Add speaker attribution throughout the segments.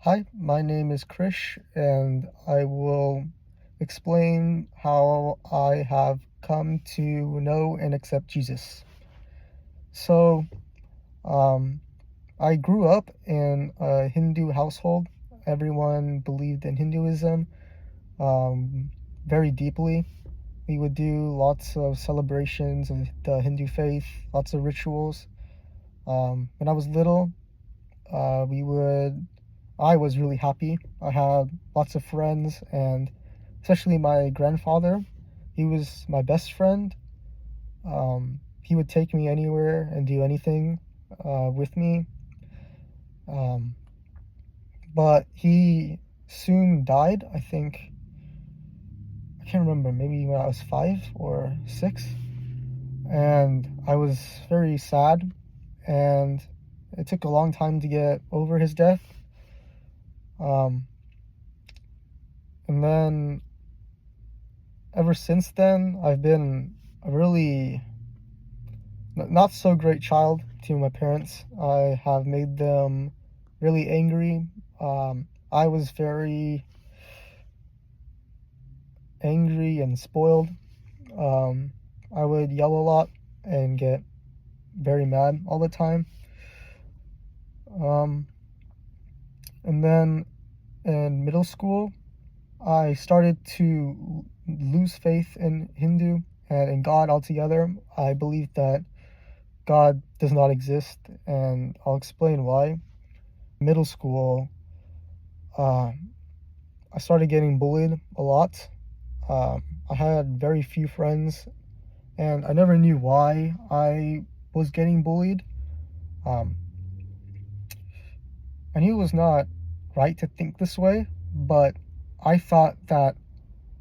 Speaker 1: Hi, my name is Krish, and I will explain how I have come to know and accept Jesus. So, um, I grew up in a Hindu household. Everyone believed in Hinduism um, very deeply. We would do lots of celebrations of the Hindu faith, lots of rituals. When I was little, I was really happy. I had lots of friends, and especially my grandfather. He was my best friend. He would take me anywhere and do anything with me. But he soon died, I think. I can't remember, maybe when I was 5 or 6. And I was very sad, and it took a long time to get over his death. And then ever since then, I've been a really not so great child to my parents. I have made them really angry. I was very angry and spoiled. I would yell a lot and get very mad all the time. And then in middle school, I started to lose faith in Hindu and in God altogether. I believe that God does not exist, and I'll explain why. Middle school, I started getting bullied a lot. I had very few friends, and I never knew why I was getting bullied. I knew it was not right to think this way, but I thought that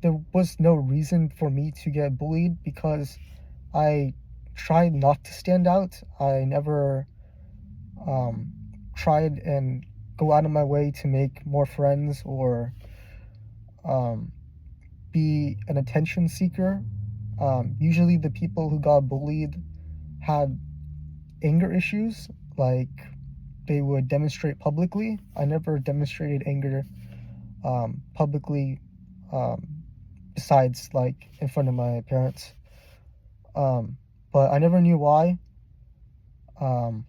Speaker 1: there was no reason for me to get bullied because I tried not to stand out. I never tried and go out of my way to make more friends or be an attention seeker. Usually the people who got bullied had anger issues, like they would demonstrate publicly. I never demonstrated anger publicly, besides like in front of my parents. But I never knew why. A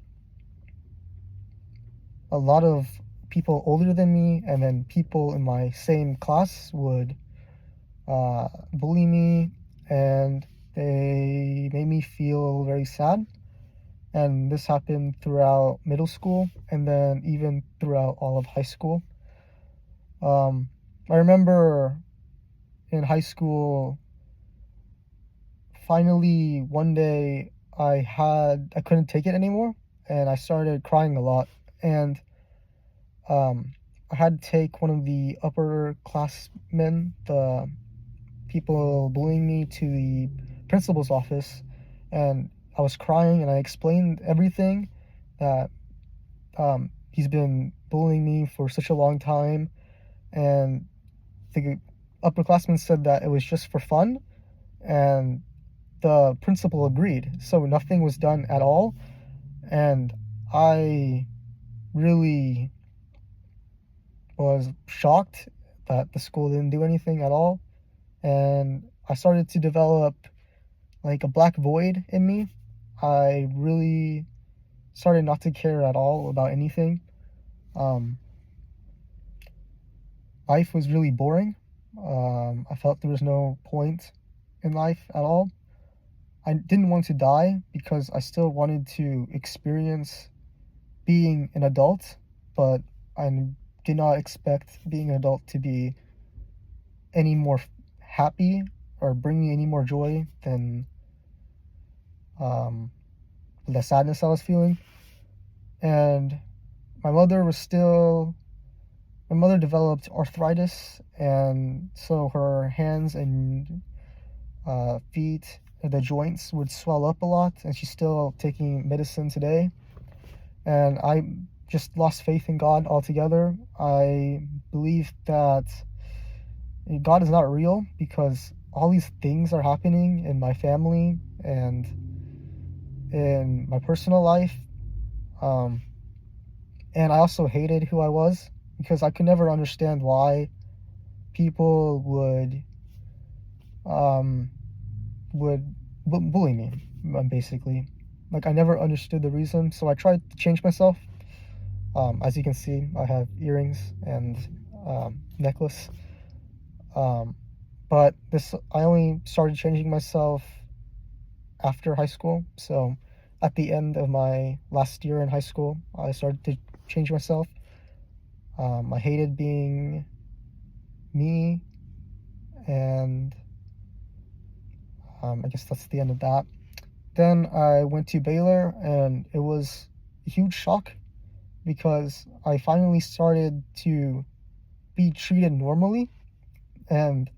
Speaker 1: lot of people older than me and then people in my same class would bully me, and they made me feel very sad. And this happened throughout middle school and then even throughout all of high school. I remember in high school, finally one day I couldn't take it anymore, and I started crying a lot. And I had to take one of the upperclassmen, the people bullying me, to the principal's office, and I was crying, and I explained everything, that he's been bullying me for such a long time, and the upperclassman said that it was just for fun, and the principal agreed, so nothing was done at all. And I really was shocked that the school didn't do anything at all, and I started to develop like a black void in me. I really started not to care at all about anything. Life was really boring. I felt there was no point in life at all. I didn't want to die because I still wanted to experience being an adult, but I did not expect being an adult to be any more happy or bring me any more joy than the sadness I was feeling. And my mother developed arthritis, and so her hands and feet, the joints would swell up a lot, and she's still taking medicine today. And I just lost faith in God altogether. I believe that God is not real because all these things are happening in my family and in my personal life. And I also hated who I was because I could never understand why people would bully me, basically. Like, I never understood the reason, so I tried to change myself. As you can see, I have earrings and necklace. But I only started changing myself after high school. So at the end of my last year in high school, I started to change myself. I hated being me, and I guess that's the end of that. Then I went to Baylor, and it was a huge shock because I finally started to be treated normally, and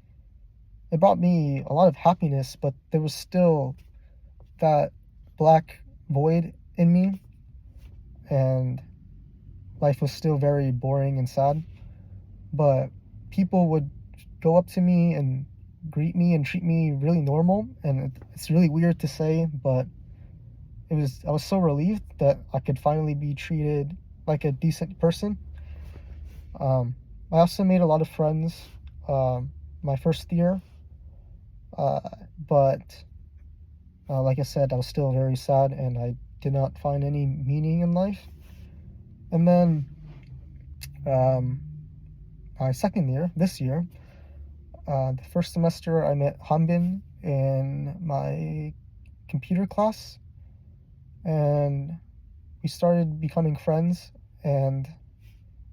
Speaker 1: it brought me a lot of happiness, but there was still that black void in me, and life was still very boring and sad. But people would go up to me and greet me and treat me really normal, and it's really weird to say, but I was so relieved that I could finally be treated like a decent person. I also made a lot of friends my first year, but like I said, I was still very sad, and I did not find any meaning in life. And then my second year, this year, the first semester, I met Hanbin in my computer class, and we started becoming friends, and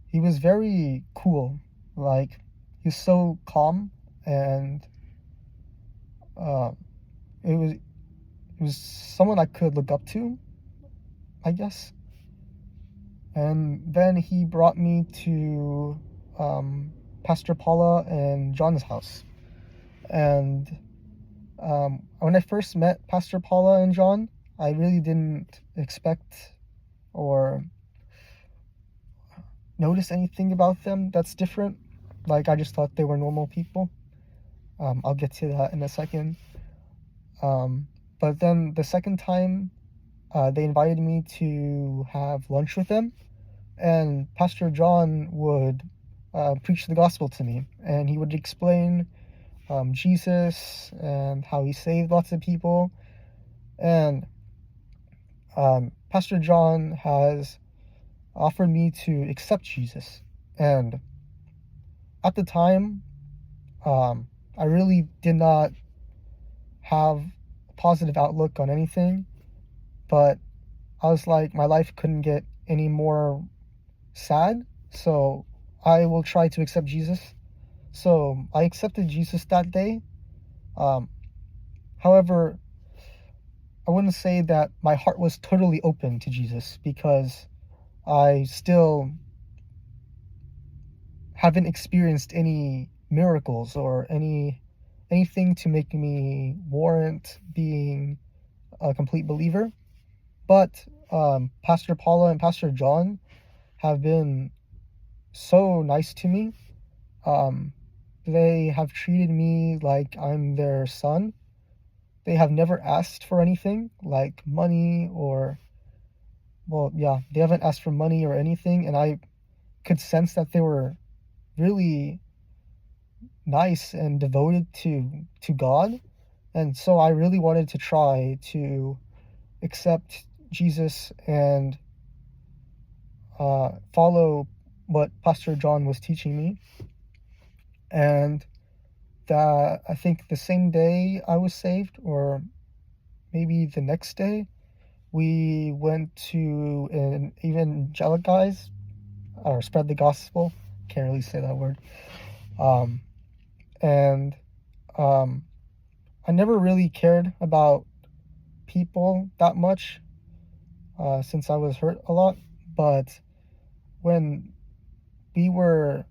Speaker 1: he was very cool. Like, he was so calm, and it was someone I could look up to, I guess. And then he brought me to Pastor Paula and John's house. And when I first met Pastor Paula and John, I really didn't expect or notice anything about them that's different. Like, I just thought they were normal people. I'll get to that in a second. But then the second time, they invited me to have lunch with them, and Pastor John would preach the gospel to me, and he would explain Jesus and how he saved lots of people. And Pastor John has offered me to accept Jesus, and at the time, I really did not have a positive outlook on anything, but I was like, my life couldn't get any more sad, so I will try to accept Jesus. So I accepted Jesus that day. However, I wouldn't say that my heart was totally open to Jesus, because I still haven't experienced any miracles or anything to make me warrant being a complete believer. But Pastor Paula and Pastor John have been so nice to me. They have treated me like I'm their son. They have never asked for anything like money or, well, yeah, they haven't asked for money or anything, and I could sense that they were really nice and devoted to God. And so I really wanted to try to accept Jesus and follow what Pastor John was teaching me. And that, I think the same day I was saved, or maybe the next day, we went to an evangelize, or spread the gospel. Can't really say that word. And I never really cared about people that much since I was hurt a lot. But when we were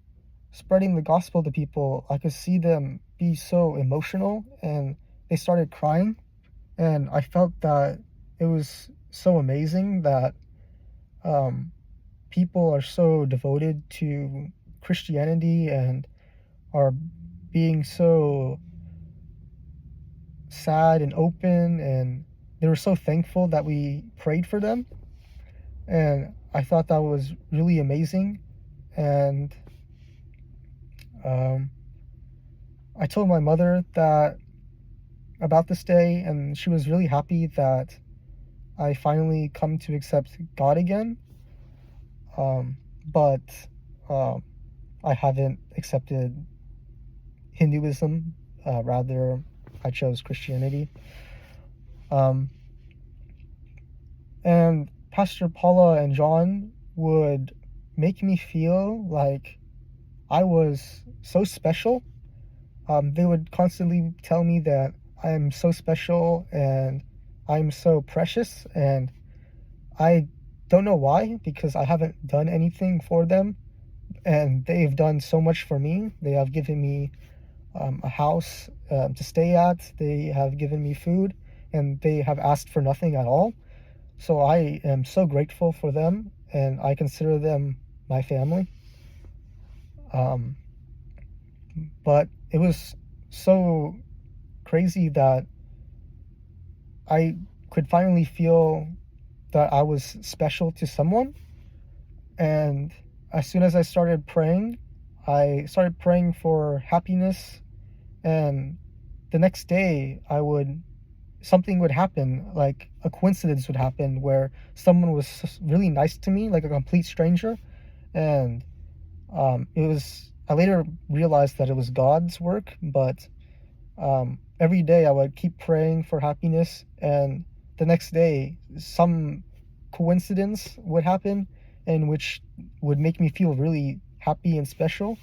Speaker 1: spreading the gospel to people, I could see them be so emotional, and they started crying. And I felt that it was so amazing that people are so devoted to Christianity and are being so sad and open, and they were so thankful that we prayed for them. And I thought that was really amazing. and I told my mother that about this day, and she was really happy that I finally come to accept God again. But I haven't accepted Hinduism. Rather, I chose Christianity. And Pastor Paula and John would make me feel like I was so special. They would constantly tell me that I'm so special and I'm so precious, and I don't know why, because I haven't done anything for them, and they've done so much for me. They have given me a house to stay at, they have given me food, and they have asked for nothing at all. So I am so grateful for them, and I consider them my family. But it was so crazy that I could finally feel that I was special to someone. And as soon as I started praying for happiness, and the next day something would happen, like a coincidence would happen where someone was really nice to me, like a complete stranger, and I later realized that it was God's work. But every day I would keep praying for happiness, and the next day some coincidence would happen, and which would make me feel really happy and special.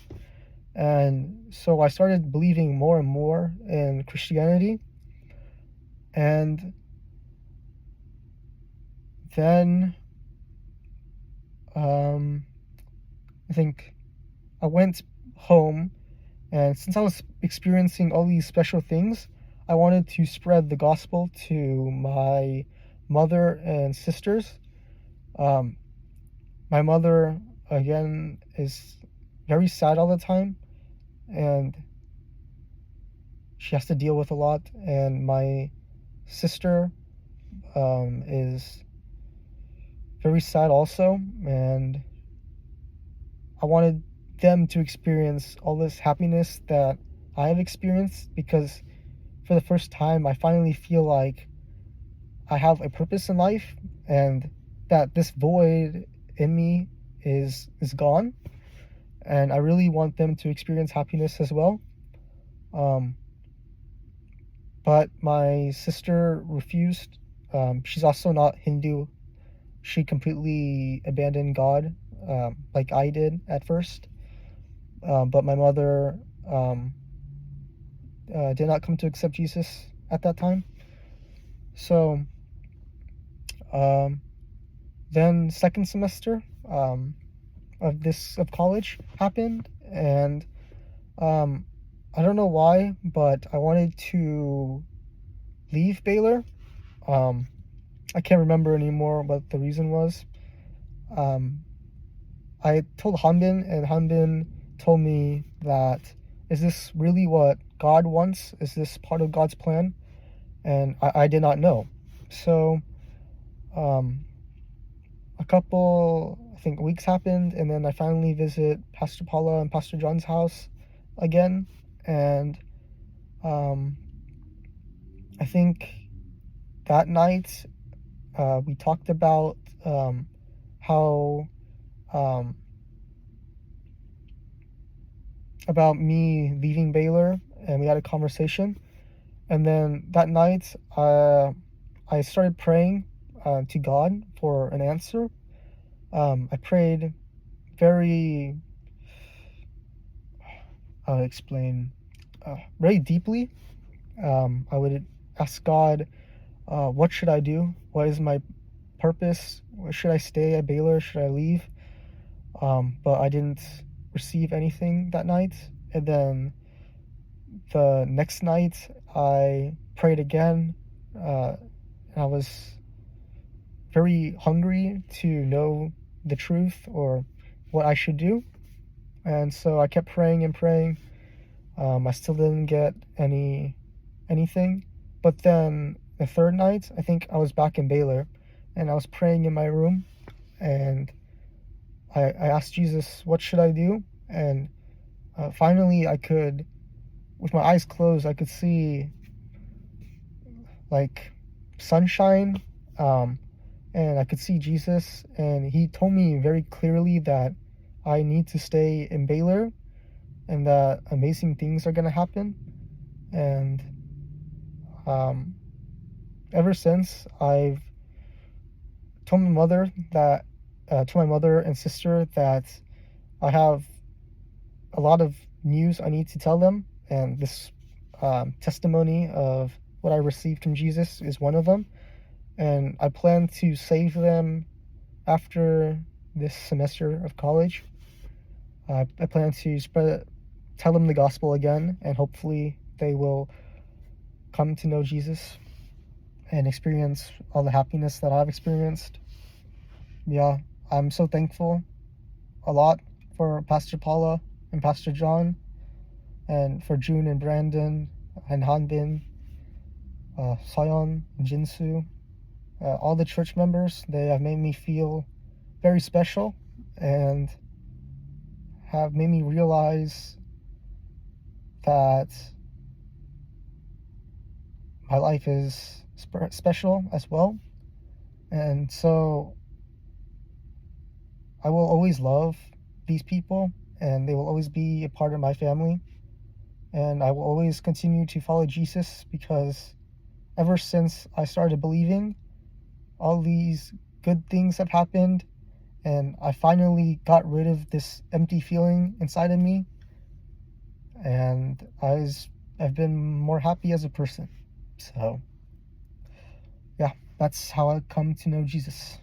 Speaker 1: And so I started believing more and more in Christianity. And then I think I went home, and since I was experiencing all these special things, I wanted to spread the gospel to my mother and sisters. My mother, again, is very sad all the time, and she has to deal with a lot. And my sister is very sad also, and I wanted them to experience all this happiness that I have experienced, because for the first time I finally feel like I have a purpose in life, and that this void in me is gone, and I really want them to experience happiness as well. But my sister refused. She's also not Hindu. She completely abandoned God, like I did at first. But my mother did not come to accept Jesus at that time. So then second semester of college happened, and I don't know why, but I wanted to leave Baylor. I can't remember anymore what the reason was. I told Hanbin, and Hanbin told me that, is this really what God wants? Is this part of God's plan? And I did not know. So a couple, I think, weeks happened, and then I finally visit Pastor Paula and Pastor John's house again. And I think that night we talked about how about me leaving Baylor, and we had a conversation. And then that night I started praying to God for an answer. I prayed very very deeply. I would ask God, what should I do? What is my purpose? Should I stay at Baylor? Should I leave? But I didn't receive anything that night. And then the next night I prayed again. And I was very hungry to know the truth, or what I should do. And so I kept praying and praying. I still didn't get anything. But then the third night, I think I was back in Baylor, and I was praying in my room, and I asked Jesus, what should I do? And finally I could, with my eyes closed, I could see like sunshine, and I could see Jesus, and he told me very clearly that I need to stay in Baylor and that amazing things are gonna happen. And ever since, I've told my mother that to my mother and sister that I have a lot of news I need to tell them, and this testimony of what I received from Jesus is one of them. And I plan to save them after this semester of college. I plan to tell them the gospel again, and hopefully they will come to know Jesus and experience all the happiness that I've experienced. Yeah, I'm so thankful a lot for Pastor Paula and Pastor John, and for June and Brandon and Hanbin, Sayon and Jinsu, all the church members. They have made me feel very special and have made me realize that my life is special as well. And so I will always love these people, and they will always be a part of my family. And I will always continue to follow Jesus, because ever since I started believing, all these good things have happened, and I finally got rid of this empty feeling inside of me, and I've been more happy as a person. So yeah, that's how I come to know Jesus.